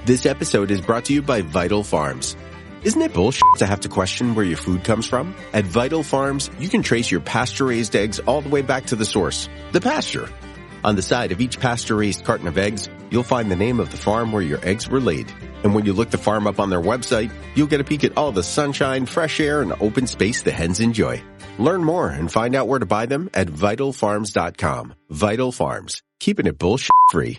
This episode is brought to you by Vital Farms. Isn't it bullshit to have to question where your food comes from? At Vital Farms, you can trace your pasture-raised eggs all the way back to the source, the pasture. On the side of each pasture-raised carton of eggs, you'll find the name of the farm where your eggs were laid. And when you look the farm up on their website, you'll get a peek at all the sunshine, fresh air, and open space the hens enjoy. Learn more and find out where to buy them at vitalfarms.com. Vital Farms, keeping it bullshit free.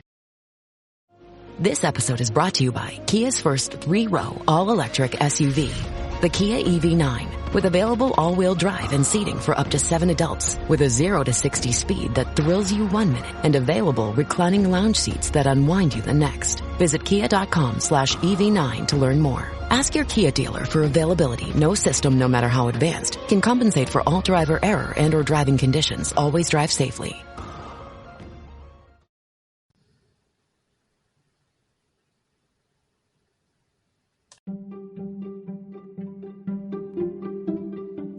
This episode is brought to you by Kia's first 3-row all-electric SUV, the Kia EV9, with available all-wheel drive and seating for up to 7 adults, with a 0 to 60 speed that thrills you 1 minute and available reclining lounge seats that unwind you the next. Visit kia.com/EV9 to learn more. Ask your Kia dealer for availability. No system, no matter how advanced, can compensate for all driver error and or driving conditions. Always drive safely.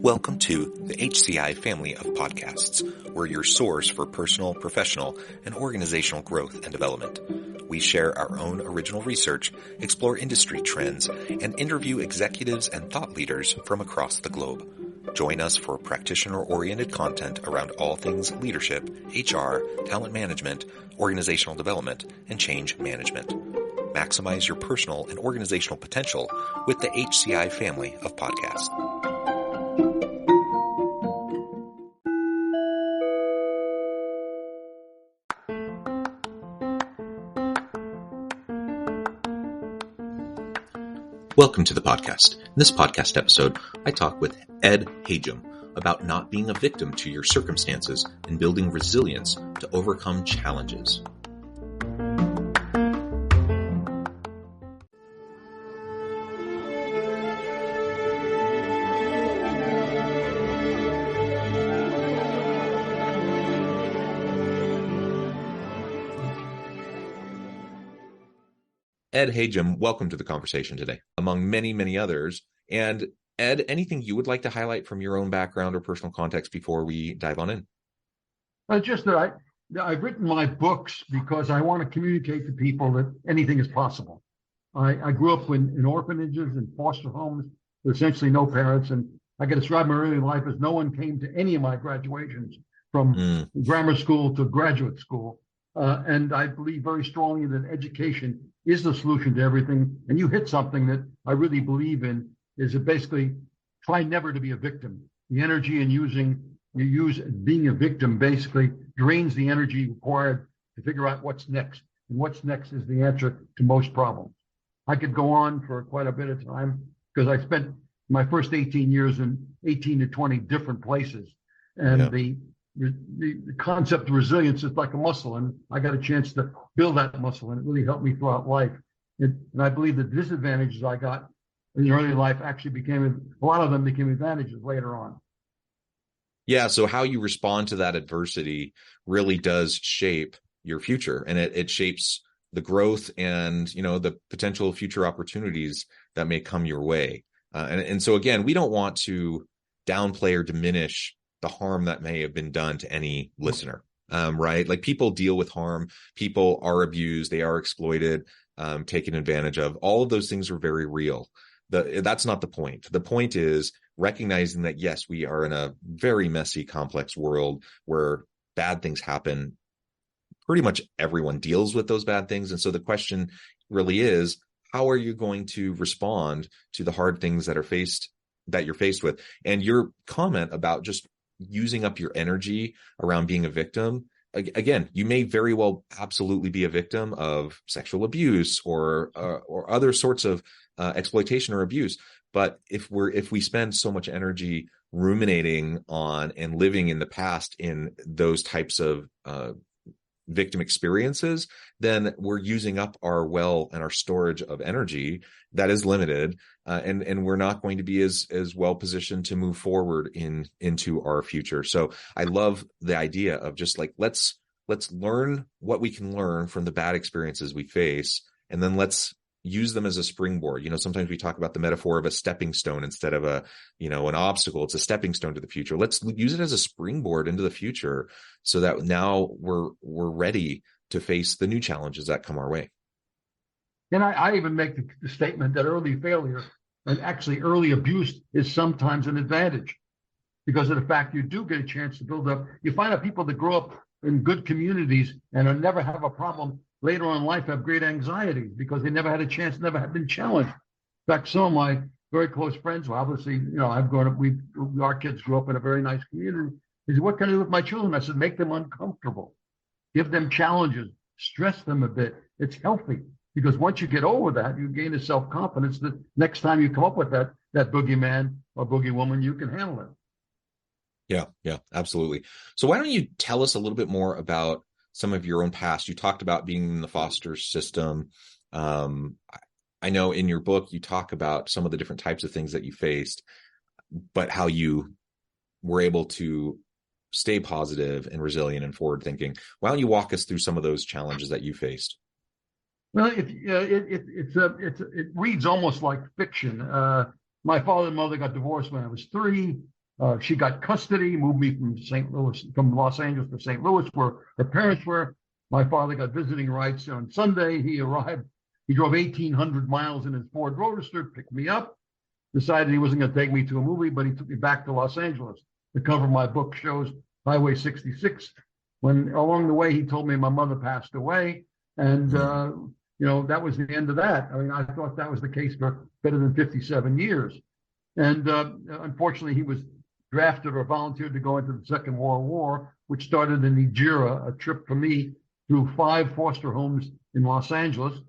Welcome to the HCI family of podcasts. We're your source for personal, professional, and organizational growth and development. We share our own original research, explore industry trends, and interview executives and thought leaders from across the globe. Join us for practitioner-oriented content around all things leadership, HR, talent management, organizational development, and change management. Maximize your personal and organizational potential with the HCI family of podcasts. Welcome to the podcast. In this podcast episode, I talk with Ed Hajim about not being a victim to your circumstances and building resilience to overcome challenges. Ed Hajim, welcome to the conversation today, among many, many others. And Ed, anything you would like to highlight from your own background or personal context before we dive on in? Just that I've written my books because I want to communicate to people that anything is possible. I grew up in orphanages and foster homes with essentially no parents, and I can describe my early life as no one came to any of my graduations from grammar school to graduate school. And I believe very strongly that education is the solution to everything. And you hit something that I really believe in, is that basically try never to be a victim. The energy being a victim basically drains the energy required to figure out what's next. And what's next is the answer to most problems. I could go on for quite a bit of time because I spent my first 18 years in 18 to 20 different places. And the concept of resilience is like a muscle, and I got a chance to build that muscle, and it really helped me throughout life. And I believe the disadvantages I got in early life actually a lot of them became advantages later on. Yeah, so how you respond to that adversity really does shape your future, and it shapes the growth and, the potential future opportunities that may come your way. And so again, we don't want to downplay or diminish the harm that may have been done to any listener, right? Like, people deal with harm, people are abused, they are exploited, taken advantage of. All of those things are very real. That's not the point. The point is recognizing that, yes, we are in a very messy, complex world where bad things happen. Pretty much everyone deals with those bad things. And so the question really is, how are you going to respond to the hard things that you're faced with? And your comment about just using up your energy around being a victim, again, you may very well absolutely be a victim of sexual abuse or other sorts of exploitation or abuse. But if we spend so much energy ruminating on and living in the past in those types of victim experiences, then we're using up our well and our storage of energy that is limited, and we're not going to be as well positioned to move forward into our future. So I love the idea of just like, let's learn what we can learn from the bad experiences we face, and then let's use them as a springboard. Sometimes we talk about the metaphor of a stepping stone instead of an obstacle. It's a stepping stone to the future. Let's use it as a springboard into the future so that now we're ready to face the new challenges that come our way. And I even make the statement that early failure and actually early abuse is sometimes an advantage because of the fact you do get a chance to build up. You find out people that grow up in good communities and never have a problem later on in life have great anxiety because they never had a chance, never have been challenged. In fact, some of my very close friends, well, obviously, I've grown up, our kids grew up in a very nice community. He said, what can I do with my children? I said, make them uncomfortable, give them challenges, stress them a bit. It's healthy because once you get over that, you gain a self-confidence that next time you come up with that boogeyman or boogie woman, you can handle it. Yeah, absolutely. So why don't you tell us a little bit more about some of your own past? You talked about being in the foster system. I know in your book, you talk about some of the different types of things that you faced, but how you were able to stay positive and resilient and forward thinking. Why don't you walk us through some of those challenges that you faced? Well, it reads almost like fiction. My father and mother got divorced when I was 3. She got custody, moved me from Los Angeles to St. Louis, where her parents were. My father got visiting rights on Sunday. He arrived. He drove 1,800 miles in his Ford Roadster, picked me up, decided he wasn't going to take me to a movie, but he took me back to Los Angeles. The cover of my book shows Highway 66. When along the way, he told me my mother passed away. And, that was the end of that. I mean, I thought that was the case for better than 57 years. And unfortunately, he was drafted or volunteered to go into the Second World War, which started in Nigeria, a trip for me through 5 foster homes in Los Angeles,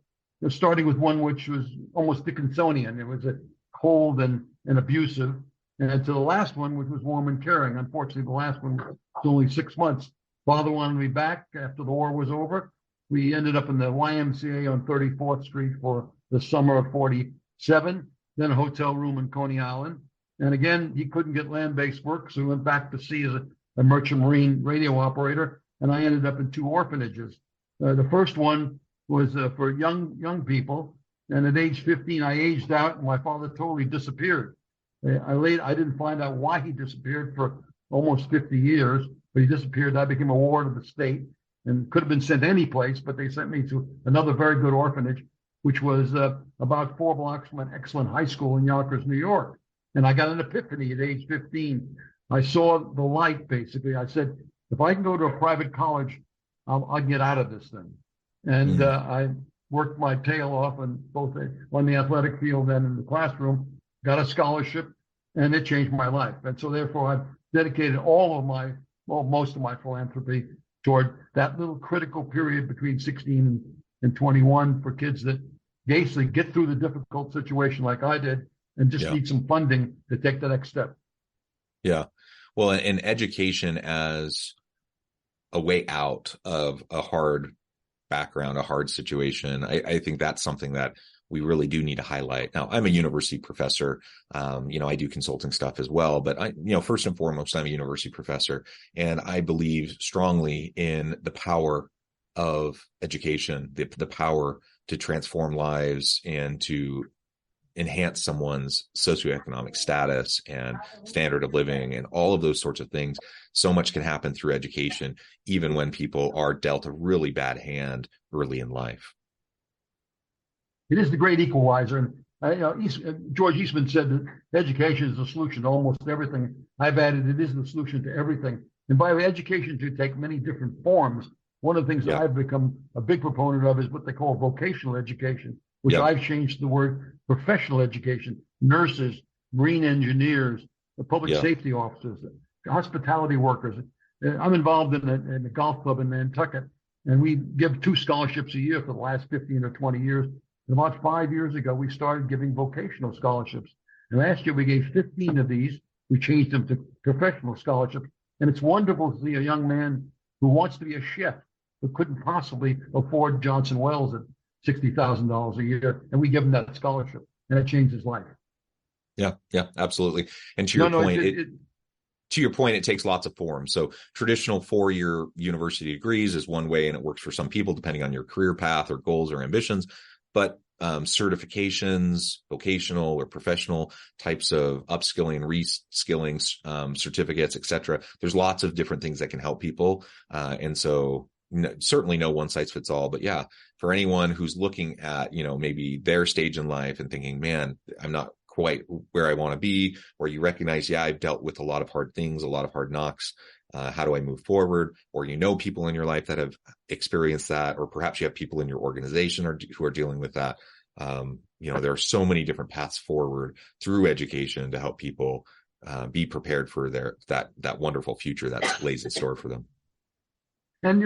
starting with one which was almost Dickinsonian. It was a cold and abusive. And to the last one, which was warm and caring. Unfortunately, the last one was only 6 months. Father wanted me back after the war was over. We ended up in the YMCA on 34th Street for the summer of 47, then a hotel room in Coney Island. And again, he couldn't get land-based work, so he went back to sea as a merchant marine radio operator, and I ended up in 2 orphanages. The first one was for young people, and at age 15, I aged out, and my father totally disappeared. I didn't find out why he disappeared for almost 50 years, but he disappeared. I became a ward of the state and could have been sent any place, but they sent me to another very good orphanage, which was about 4 blocks from an excellent high school in Yonkers, New York. And I got an epiphany at age 15. I saw the light, basically. I said, if I can go to a private college, I'll get out of this thing. And I worked my tail off on the athletic field and in the classroom, got a scholarship, and it changed my life. And so therefore, I've dedicated most of my philanthropy toward that little critical period between 16 and 21 for kids that basically get through the difficult situation like I did and just need some funding to take the next step. Yeah. Well, and education as a way out of a hard background, a hard situation, I think that's something that we really do need to highlight. Now, I'm a university professor. I do consulting stuff as well, but first and foremost, I'm a university professor, and I believe strongly in the power of education, the power to transform lives and to enhance someone's socioeconomic status and standard of living and all of those sorts of things. So much can happen through education, even when people are dealt a really bad hand early in life. It is the great equalizer. And George Eastman said that education is the solution to almost everything. I've added it is the solution to everything. And by the way, education should take many different forms. One of the things that I've become a big proponent of is what they call vocational education, which I've changed the word professional education. Nurses, marine engineers, the public safety officers, hospitality workers. I'm involved in a golf club in Nantucket, and we give 2 scholarships a year for the last 15 or 20 years. And about 5 years ago, we started giving vocational scholarships. And last year, we gave 15 of these. We changed them to professional scholarships. And it's wonderful to see a young man who wants to be a chef, who couldn't possibly afford Johnson Wells at $60,000 a year. And we give him that scholarship, and it changed his life. Yeah, absolutely. And to your point, to your point, it takes lots of forms. So traditional 4-year university degrees is one way, and it works for some people depending on your career path or goals or ambitions. But certifications, vocational or professional types of upskilling, reskilling certificates, et cetera. There's lots of different things that can help people. And so certainly no one size fits all, but yeah, for anyone who's looking at, maybe their stage in life and thinking, man, I'm not quite where I want to be, or you recognize, yeah, I've dealt with a lot of hard things, a lot of hard knocks. How do I move forward? Or people in your life that have experienced that, or perhaps you have people in your organization who are dealing with that. There are so many different paths forward through education to help people be prepared for that wonderful future that lays in store for them. And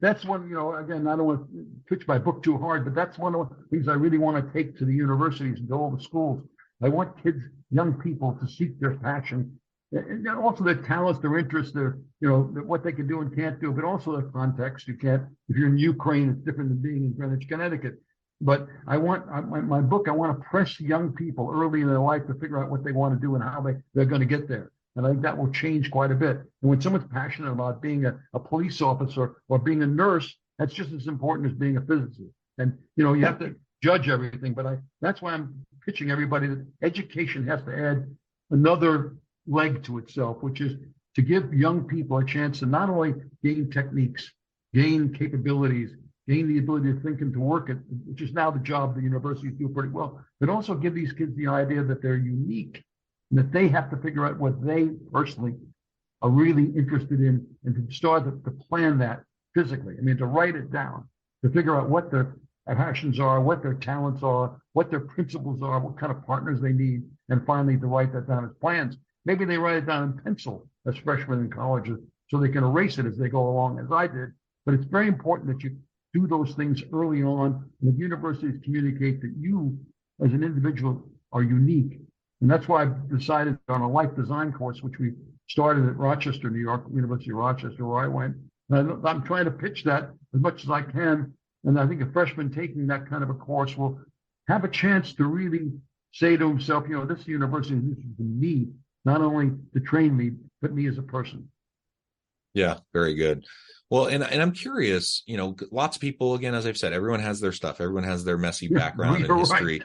that's one. Again, I don't want to pitch my book too hard, but that's one of the things I really want to take to the universities and to all the schools. I want kids, young people, to seek their passion, and also their talents, their interests, their what they can do and can't do, but also their context. You can't, if you're in Ukraine, it's different than being in Greenwich, Connecticut. But I want my book. I want to press young people early in their life to figure out what they want to do and how they're going to get there. And I think that will change quite a bit. And when someone's passionate about being a police officer or being a nurse, that's just as important as being a physicist. And you have to judge everything. But that's why I'm pitching everybody that education has to add another leg to itself, which is to give young people a chance to not only gain techniques, gain capabilities, gain the ability to think and to work it, which is now the job the universities do pretty well, but also give these kids the idea that they're unique and that they have to figure out what they personally are really interested in, and to start to plan that physically. I mean, to write it down, to figure out what their passions are, what their talents are, what their principles are, what kind of partners they need, and finally to write that down as plans. Maybe they write it down in pencil as freshmen in colleges so they can erase it as they go along, as I did. But it's very important that you do those things early on, and the universities communicate that you, as an individual, are unique. And that's why I've decided on a life design course, which we started at Rochester, New York, University of Rochester, where I went. And I'm trying to pitch that as much as I can. And I think a freshman taking that kind of a course will have a chance to really say to himself, this university is interested in me, not only to train me, but me as a person. Yeah, very good. Well, and I'm curious, lots of people, again, as I've said, everyone has their stuff. Everyone has their messy background and history,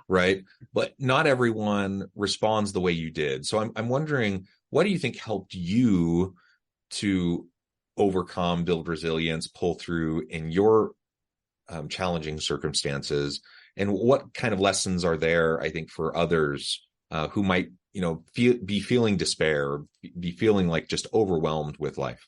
right? But not everyone responds the way you did. So I'm wondering, what do you think helped you to overcome, build resilience, pull through in your challenging circumstances? And what kind of lessons are there, I think, for others who might, be feeling despair, be feeling like just overwhelmed with life?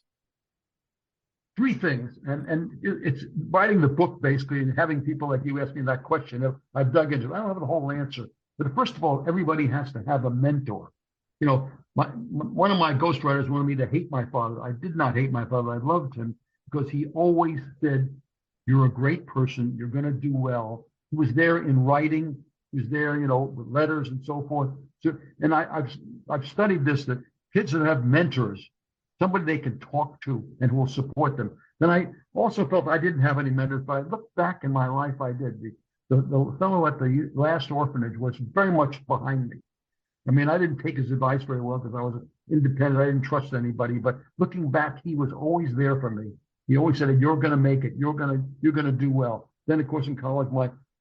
Three things, and it's writing the book basically, and having people like you ask me that question. I've dug into it. I don't have the whole answer, but first of all, everybody has to have a mentor. One of my ghostwriters wanted me to hate my father. I did not hate my father. I loved him because he always said, "You're a great person. You're going to do well." He was there in writing. He was there, with letters and so forth. So, and I've studied this, that kids that have mentors, somebody they can talk to and who will support them. Then I also felt I didn't have any mentors, but I looked back in my life, I did. The fellow at the last orphanage was very much behind me. I mean, I didn't take his advice very well because I was independent. I didn't trust anybody. But looking back, he was always there for me. He always said, "You're going to make it. You're going to do well." Then, of course, in college,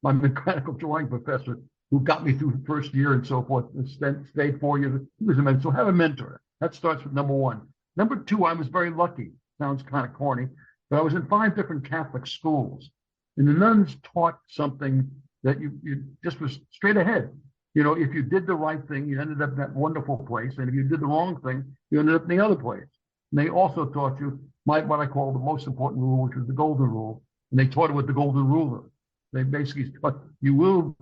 my mechanical drawing professor, who got me through the first year and so forth, stayed 4 years. He was a mentor. So have a mentor. That starts with number one. Number two, I was very lucky. Sounds kind of corny, but I was in 5 different Catholic schools, and the nuns taught something that you just was straight ahead. If you did the right thing, you ended up in that wonderful place, and if you did the wrong thing, you ended up in the other place. And they also taught you what I call the most important rule, which was the golden rule, and they taught it with the golden ruler. They basically taught you will,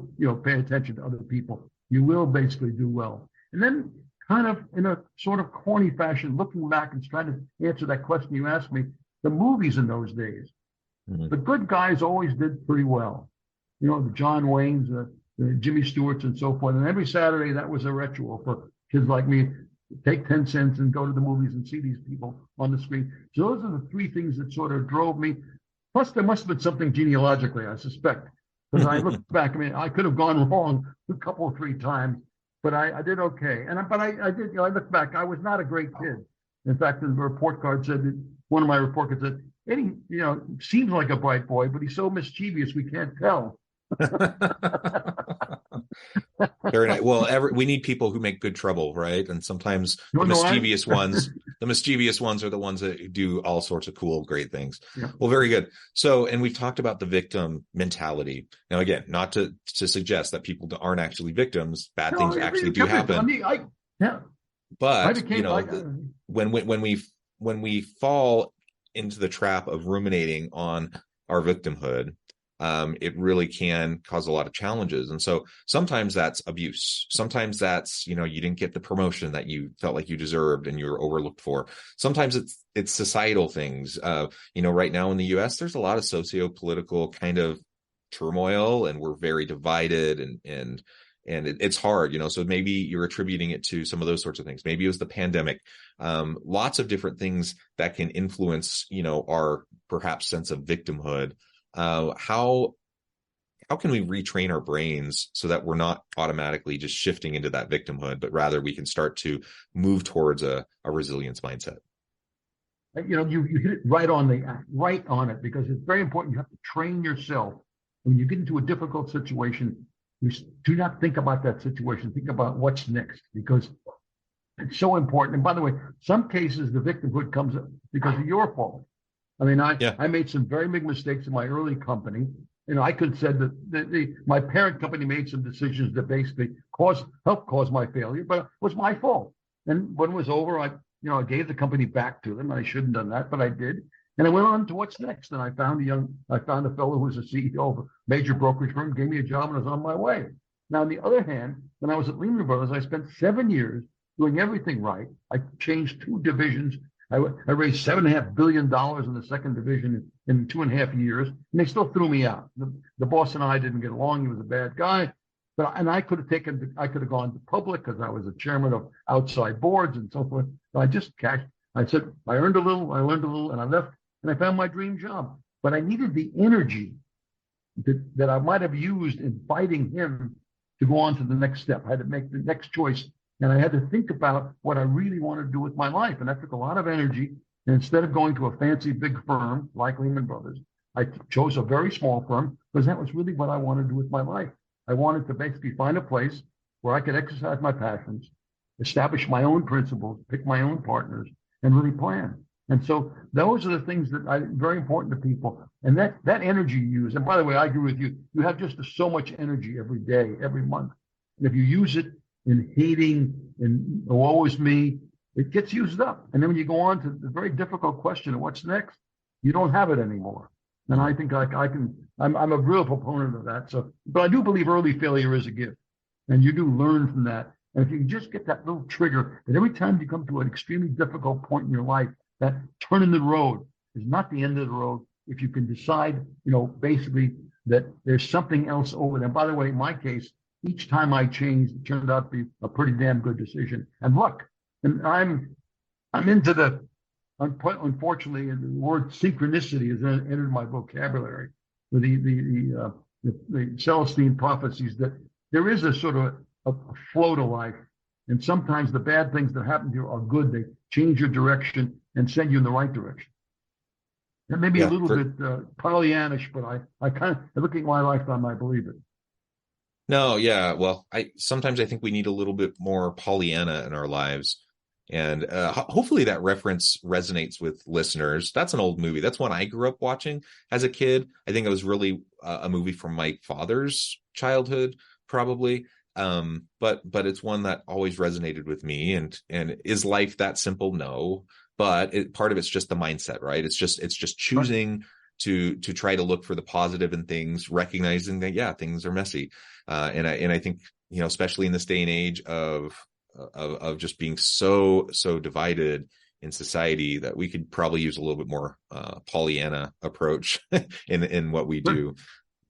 pay attention to other people. You will basically do well, and then, kind of in a sort of corny fashion, looking back and trying to answer that question you asked me, the movies in those days, the good guys always did pretty well. The John Waynes, the Jimmy Stewarts and so forth. And every Saturday, that was a ritual for kids like me. Take 10 cents and go to the movies and see these people on the screen. So those are the 3 things that sort of drove me. Plus, there must have been something genealogically, I suspect. Because I look back, I could have gone wrong a couple or 3 times. But I did okay. But I did, I look back, I was not a great kid. In fact, the report card said, one of my report cards said, Eddie, seems like a bright boy, but he's so mischievous, we can't tell. Very nice. Well, we need people who make good trouble, right? And sometimes the mischievous ones the mischievous ones are the ones that do all sorts of cool, great things. Yeah. Well, very good. So, and we've talked about the victim mentality. Now, again, not to suggest that people aren't actually victims. Bad things actually do happen. I mean, But when we fall into the trap of ruminating on our victimhood, it really can cause a lot of challenges. And so sometimes that's abuse. Sometimes that's, you didn't get the promotion that you felt like you deserved and you were overlooked for. Sometimes it's societal things. Right now in the US, there's a lot of socio-political kind of turmoil, and we're very divided, and it's hard, so maybe you're attributing it to some of those sorts of things. Maybe it was the pandemic. Lots of different things that can influence, our perhaps sense of victimhood. How can we retrain our brains so that we're not automatically just shifting into that victimhood, but rather we can start to move towards a resilience mindset? You hit it right on it, because it's very important. You have to train yourself. When you get into a difficult situation, you do not think about that situation. Think about what's next, because it's so important. And by the way, some cases the victimhood comes because of your fault. I mean, I made some very big mistakes in my early company. I could have said that my parent company made some decisions that basically helped cause my failure, but it was my fault. And when it was over, I gave the company back to them. I shouldn't have done that, but I did. And I went on to what's next. And I found a fellow who was a CEO of a major brokerage firm, gave me a job, and I was on my way. Now, on the other hand, when I was at Lehman Brothers, I spent 7 years doing everything right. I changed 2 divisions. I raised $7.5 billion in the second division in 2.5 years, and they still threw me out. The boss and I didn't get along. He was a bad guy, I could have gone to public because I was a chairman of outside boards and so forth. So I just cashed. I said I earned a little, I learned a little, and I left, and I found my dream job. But I needed the energy that I might have used in fighting him to go on to the next step. I had to make the next choice. And I had to think about what I really wanted to do with my life. And that took a lot of energy. And instead of going to a fancy big firm like Lehman Brothers, I chose a very small firm because that was really what I wanted to do with my life. I wanted to basically find a place where I could exercise my passions, establish my own principles, pick my own partners, and really plan. And so those are the things that are very important to people. And that energy you use, and by the way, I agree with you, you have just so much energy every day, every month. And if you use it in hating and woe is me, it gets used up. And then when you go on to the very difficult question of what's next, you don't have it anymore. And I think I'm a real proponent of that. So, but I do believe early failure is a gift, and you do learn from that. And if you just get that little trigger that every time you come to an extremely difficult point in your life, that turn in the road is not the end of the road. If you can decide, basically that there's something else over there. By the way, in my case, each time I changed, it turned out to be a pretty damn good decision. And luck. And I'm into the, unfortunately, the word synchronicity has entered my vocabulary with the Celestine prophecies, that there is a sort of a flow to life. And sometimes the bad things that happen to you are good. They change your direction and send you in the right direction. That may be a little bit Pollyannish, but I kind of, looking at my lifetime, I believe it. No, yeah. Well, sometimes I think we need a little bit more Pollyanna in our lives. And hopefully that reference resonates with listeners. That's an old movie. That's one I grew up watching as a kid. I think it was really a movie from my father's childhood, probably. But it's one that always resonated with me. And is life that simple? No. But part of it's just the mindset, right? It's just choosing to try to look for the positive in things, recognizing that, things are messy. And I think, especially in this day and age of just being so divided in society, that we could probably use a little bit more Pollyanna approach in what we do.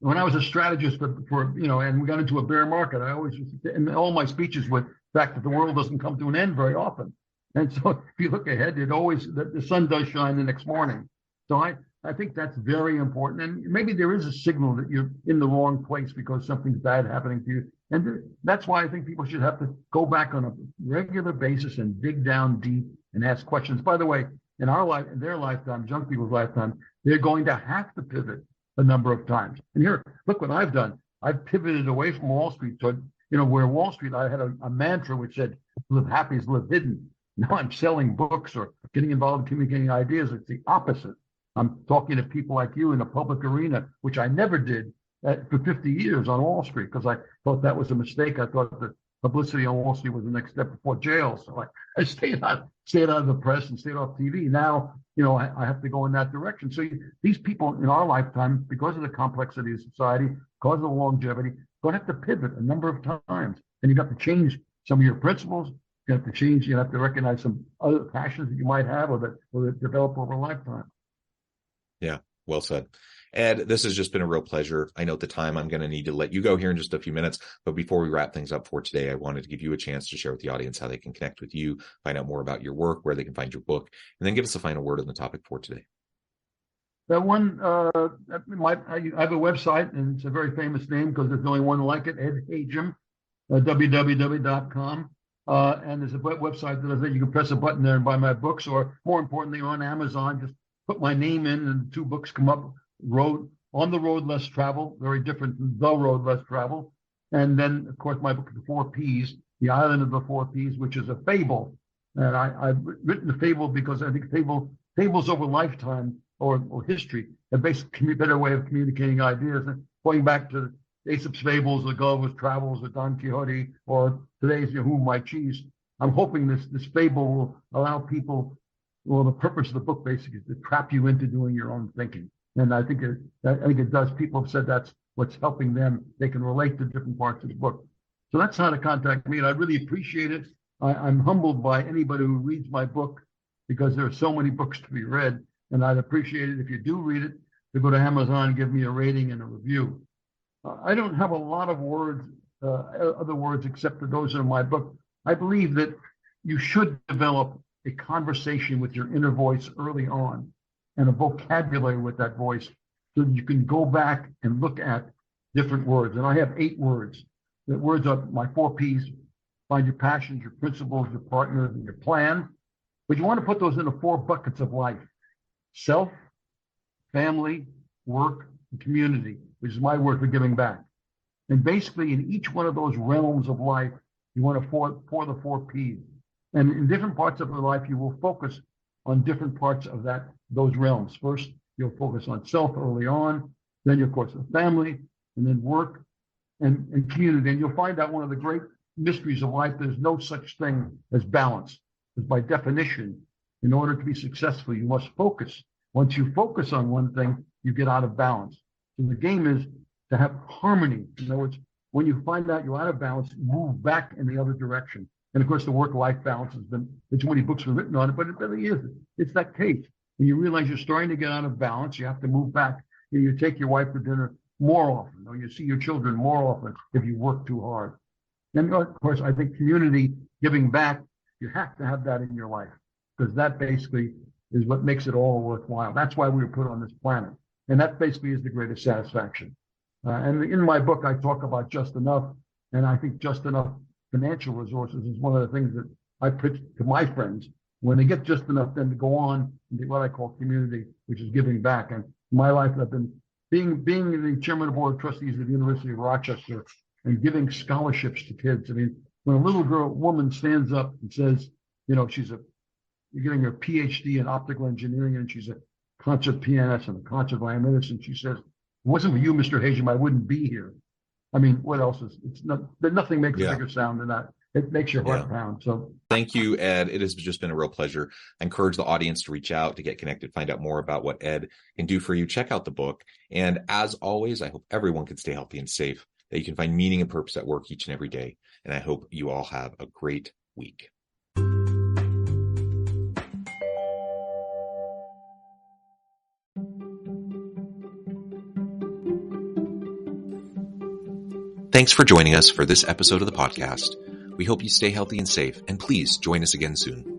When I was a strategist for and we got into a bear market, I always, in all my speeches, with the fact that the world doesn't come to an end very often. And so if you look ahead, the sun does shine the next morning. So I think that's very important. And maybe there is a signal that you're in the wrong place because something's bad happening to you. And that's why I think people should have to go back on a regular basis and dig down deep and ask questions. By the way, in their lifetime, young people's lifetime, they're going to have to pivot a number of times. And here, look what I've done. I've pivoted away from Wall Street to, where Wall Street, I had a mantra which said, live happy is live hidden. now I'm selling books or getting involved in communicating ideas. It's the opposite. I'm talking to people like you in the public arena, which I never did for 50 years on Wall Street, because I thought that was a mistake. I thought that publicity on Wall Street was the next step before jail. So I stayed out of the press and stayed off TV. Now, I have to go in that direction. So these people in our lifetime, because of the complexity of society, because of the longevity, going to have to pivot a number of times. And you have to change some of your principles. You have to recognize some other passions that you might have or that develop over a lifetime. Yeah, well said. Ed, this has just been a real pleasure. I know at the time I'm going to need to let you go here in just a few minutes, but before we wrap things up for today, I wanted to give you a chance to share with the audience how they can connect with you, find out more about your work, where they can find your book, and then give us a final word on the topic for today. That one, I have a website, and it's a very famous name because there's only one like it, Ed Hajim, www.com. And there's a website that I think you can press a button there and buy my books, or more importantly, on Amazon, just put my name in and 2 books come up. On the Road Less Travel, very different than The Road Less Travel. And then, of course, my book, The 4 Ps, The Island of the 4 Ps, which is a fable. And I've written the fable because I think fables over lifetime or history are basically a better way of communicating ideas. And going back to Aesop's fables, the Gulliver's Travels, or Don Quixote, or today's Who Might Cheese, I'm hoping this fable will allow people, well, the purpose of the book basically is to trap you into doing your own thinking. And I think it does. People have said that's what's helping them. They can relate to different parts of the book. So that's how to contact me, and I really appreciate it. I'm humbled by anybody who reads my book, because there are so many books to be read, and I'd appreciate it if you do read it, to go to Amazon and give me a rating and a review. I don't have a lot of other words except for those in my book. I believe that you should develop a conversation with your inner voice early on, and a vocabulary with that voice, so that you can go back and look at different words. And I have 8 words. The words are my 4 Ps: find your passions, your principles, your partners, and your plan. But you want to put those into 4 buckets of life: self, family, work, and community, which is my word for giving back. And basically, in each one of those realms of life, you want to pour the 4 Ps. And in different parts of your life, you will focus on different parts of those realms. First, you'll focus on self early on, then, of course, the family, and then work and community. And you'll find out one of the great mysteries of life: there's no such thing as balance. Because by definition, in order to be successful, you must focus. Once you focus on one thing, you get out of balance. So the game is to have harmony. In other words, when you find out you're out of balance, move back in the other direction. And of course, the work-life balance there's many books have written on it, but it really is. It's that case. When you realize you're starting to get out of balance, you have to move back. You take your wife to dinner more often, or you see your children more often if you work too hard. And of course, I think community, giving back, you have to have that in your life, because that basically is what makes it all worthwhile. That's why we were put on this planet. And that basically is the greatest satisfaction. And in my book, I talk about just enough. And I think just enough financial resources is one of the things that I pitch to my friends. When they get just enough, then to go on and do what I call community, which is giving back. And in my life, I've been being the chairman of the board of trustees of the University of Rochester and giving scholarships to kids. I mean, when a little woman stands up and says, you're getting her PhD in optical engineering, and she's a concert pianist and a concert violinist, and she says, "If it wasn't for you, Mr. Hajim, I wouldn't be here." I mean, what else nothing makes a bigger sound than that. It makes your heart pound. So thank you, Ed. It has just been a real pleasure. I encourage the audience to reach out, to get connected, find out more about what Ed can do for you. Check out the book. And as always, I hope everyone can stay healthy and safe, that you can find meaning and purpose at work each and every day. And I hope you all have a great week. Thanks for joining us for this episode of the podcast. We hope you stay healthy and safe, and please join us again soon.